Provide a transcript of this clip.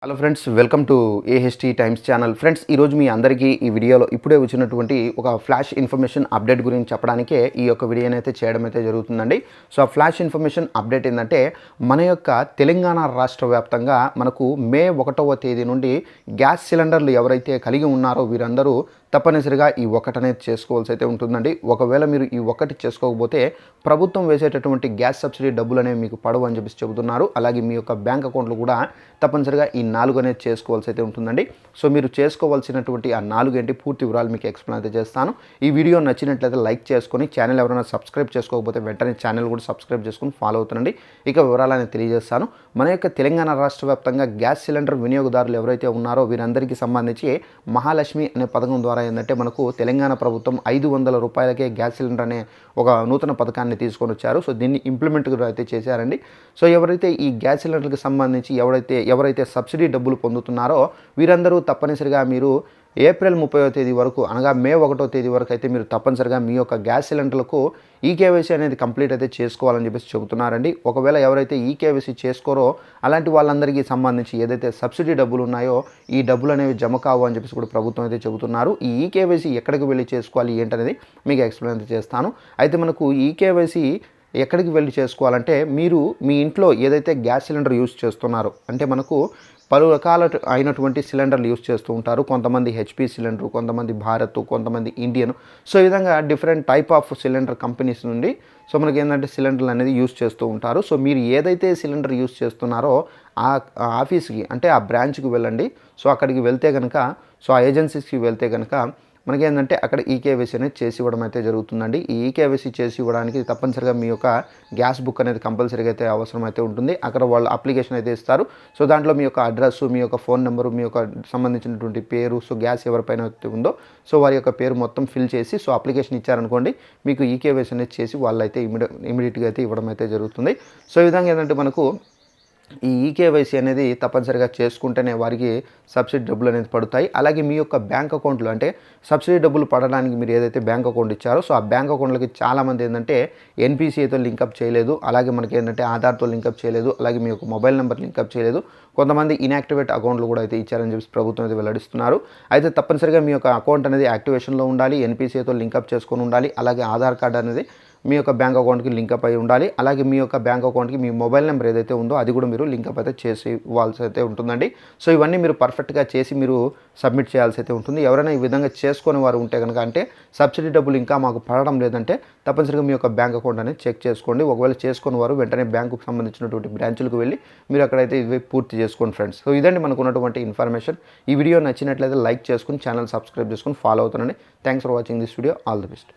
Hello friends, welcome to AHT times channel. Friends, ఈరోజు మీ అందరికీ ఈ వీడియోలో ఇప్పుడే వచ్చినటువంటి ఒక ఫ్లాష్ ఇన్ఫర్మేషన్ అప్డేట్ గురించి చెప్పడానికే ఈ యొక్క వీడియోని అయితే చేయడం అయితే జరుగుతుందండి. సో ఆ ఫ్లాష్ ఇన్ఫర్మేషన్ అప్డేట్ ఏంటంటే, మన యొక్క తెలంగాణ రాష్ట్ర వ్యాప్తంగా మనకు మే 1వ తేదీ నుండి గ్యాస్ సిలిండర్లు ఎవరైతే కలిగి ఉన్నారో వీరందరూ తప్పనిసరిగా ఈ ఒకటి అనేది చేసుకోవాల్సి అయితే ఉంటుందండి. ఒకవేళ మీరు ఈ ఒకటి చేసుకోకపోతే ప్రభుత్వం వేసేటటువంటి గ్యాస్ సబ్సిడీ డబ్బులు అనేవి మీకు పడవు అని చెప్పేసి చెబుతున్నారు. అలాగే మీ యొక్క బ్యాంక్ అకౌంట్లో కూడా తప్పనిసరిగా ఈ 4 అనేది చేసుకోవాల్సి అయితే ఉంటుందండి. సో మీరు చేసుకోవాల్సినటువంటి ఆ 4 ఏంటి పూర్తి వివరాలు మీకు ఎక్స్ప్లెయిన్ అయితే చేస్తాను. ఈ వీడియో నచ్చినట్లయితే లైక్ చేసుకొని, ఛానల్ ఎవరైనా సబ్స్క్రైబ్ చేసుకోకపోతే వెంటనే ఛానల్ కూడా సబ్స్క్రైబ్ చేసుకొని ఫాలో అవుతుండండి. ఇక వివరాలని తెలియజేస్తాను. మన యొక్క తెలంగాణ రాష్ట్ర వ్యాప్తంగా గ్యాస్ సిలిండర్ వినియోగదారులు ఎవరైతే ఉన్నారో వీరందరికీ సంబంధించి మహాలక్ష్మి అనే పథకం ద్వారా ఏంటంటే మనకు తెలంగాణ ప్రభుత్వం 500 రూపాయలకే గ్యాస్ సిలిండర్ అనే ఒక నూతన పథకాన్ని తీసుకొని వచ్చారు. సో దీన్ని ఇంప్లిమెంట్ కూడా అయితే చేశారండి. సో ఎవరైతే ఈ గ్యాస్ సిలిండర్కి సంబంధించి ఎవరైతే సబ్సిడీ డబ్బులు పొందుతున్నారో వీరందరూ తప్పనిసరిగా మీరు ఏప్రిల్ 30వ తేదీ వరకు, అనగా మే 1వ తేదీ వరకు అయితే మీరు తప్పనిసరిగా మీ యొక్క గ్యాస్ సిలిండర్లకు ఈకేవైసీ అనేది కంప్లీట్ అయితే చేసుకోవాలని చెప్పేసి చెబుతున్నారండి. ఒకవేళ ఎవరైతే ఈకేవైసీ చేసుకోరో అలాంటి వాళ్ళందరికీ సంబంధించి ఏదైతే సబ్సిడీ డబ్బులు ఉన్నాయో ఈ డబ్బులు అనేవి జమ కావు అని చెప్పేసి కూడా ప్రభుత్వం అయితే చెబుతున్నారు. ఈ ఈకేవైసీ ఎక్కడికి వెళ్ళి చేసుకోవాలి ఏంటనేది మీకు ఎక్స్ప్లెయిన్ అయితే చేస్తాను. అయితే మనకు ఈకేవైసీ ఎక్కడికి వెళ్ళి చేసుకోవాలంటే, మీరు మీ ఇంట్లో ఏదైతే గ్యాస్ సిలిండర్ యూజ్ చేస్తున్నారో, అంటే మనకు పలు రకాల అయినటువంటి సిలిండర్లు యూజ్ చేస్తూ ఉంటారు. కొంతమంది హెచ్పి సిలిండర్, కొంతమంది భారత్, కొంతమంది ఇండియన్. సో ఈ విధంగా different type of cylinder companies నుండి సో మనకి ఏంటంటే సిలిండర్లు అనేది యూజ్ చేస్తూ ఉంటారు. సో మీరు ఏదైతే సిలిండర్ యూజ్ చేస్తున్నారో ఆ ఆఫీస్కి, అంటే ఆ బ్రాంచ్కి వెళ్ళండి. సో అక్కడికి వెళ్తే కనుక, సో ఆ ఏజెన్సీస్కి వెళ్తే కనుక మనకేంటంటే అక్కడ ఈకేవైసీ అనేది చేసి ఇవ్వడం అయితే జరుగుతుందండి. ఈ ఈకేవైసీ చేసి ఇవ్వడానికి తప్పనిసరిగా మీ యొక్క గ్యాస్ బుక్ అనేది కంపల్సరీగా అయితే అవసరం అయితే ఉంటుంది. అక్కడ వాళ్ళు అప్లికేషన్ అయితే ఇస్తారు. సో దాంట్లో మీ యొక్క అడ్రస్, మీ యొక్క ఫోన్ నెంబరు, మీ యొక్క సంబంధించినటువంటి పేరు, సో గ్యాస్ ఎవరిపైన అయితే ఉందో సో వారి యొక్క పేరు మొత్తం ఫిల్ చేసి సో అప్లికేషన్ ఇచ్చారనుకోండి, మీకు ఈకేవైసీ అనేది చేసి వాళ్ళు అయితే ఇమీడియట్గా అయితే ఇవ్వడం అయితే జరుగుతుంది. సో ఈ విధంగా ఏంటంటే మనకు ఈ ఈకేవైసీ అనేది తప్పనిసరిగా చేసుకుంటేనే వారికి సబ్సిడీ డబ్బులు అనేది పడతాయి. అలాగే మీ యొక్క బ్యాంక్ అకౌంట్లో, అంటే సబ్సిడీ డబ్బులు పడడానికి మీరు ఏదైతే బ్యాంక్ అకౌంట్ ఇచ్చారో సో ఆ బ్యాంక్ అకౌంట్లకి చాలామంది ఏంటంటే ఎన్పిసిఐతో లింకప్ చేయలేదు, అలాగే మనకి ఏంటంటే ఆధార్తో లింకప్ చేయలేదు, అలాగే మీ యొక్క మొబైల్ నెంబర్ లింకప్ చేయలేదు. కొంతమంది ఇన్యాక్టివేట్ అకౌంట్లు కూడా అయితే ఇచ్చారని చెప్పి ప్రభుత్వం అయితే వెల్లడిస్తున్నారు. అయితే తప్పనిసరిగా మీ యొక్క అకౌంట్ అనేది యాక్టివేషన్లో ఉండాలి, ఎన్పిసిఐతో లింకప్ చేసుకొని ఉండాలి, అలాగే ఆధార్ కార్డు అనేది మీ యొక్క బ్యాంక్ అకౌంట్కి లింకప్ అయి ఉండాలి. అలాగే మీ యొక్క బ్యాంక్ అకౌంట్కి మీ మొబైల్ నెంబర్ ఏదైతే ఉందో అది కూడా మీరు లింకప్ అయితే చేసి ఇవ్వాల్సి అయితే ఉంటుందండి. సో ఇవన్నీ మీరు పర్ఫెక్ట్గా చేసి మీరు సబ్మిట్ చేయాల్సి అయితే ఉంటుంది. ఎవరైనా ఈ విధంగా చేసుకొని వారు ఉంటే కనుక, అంటే సబ్సిడీ డబ్బులు ఇంకా మాకు పడడం లేదంటే తప్పనిసరిగా మీ యొక్క బ్యాంక్ అకౌంట్ అనేది చెక్ చేసుకోండి. ఒకవేళ చేసుకుని వారు వెంటనే బ్యాంకుకు సంబంధించినటువంటి బ్రాంచులకు వెళ్ళి మీరు అక్కడైతే ఇవి పూర్తి చేసుకోండి ఫ్రెండ్స్. సో ఇదండి మనకు ఉన్నటువంటి ఇన్ఫర్మేషన్. ఈ వీడియో నచ్చినట్లయితే లైక్ చేసుకుని ఛానల్ సబ్స్క్రైబ్ చేసుకుని ఫాలో అవుతానండి. Thanks for watching this video. All the best.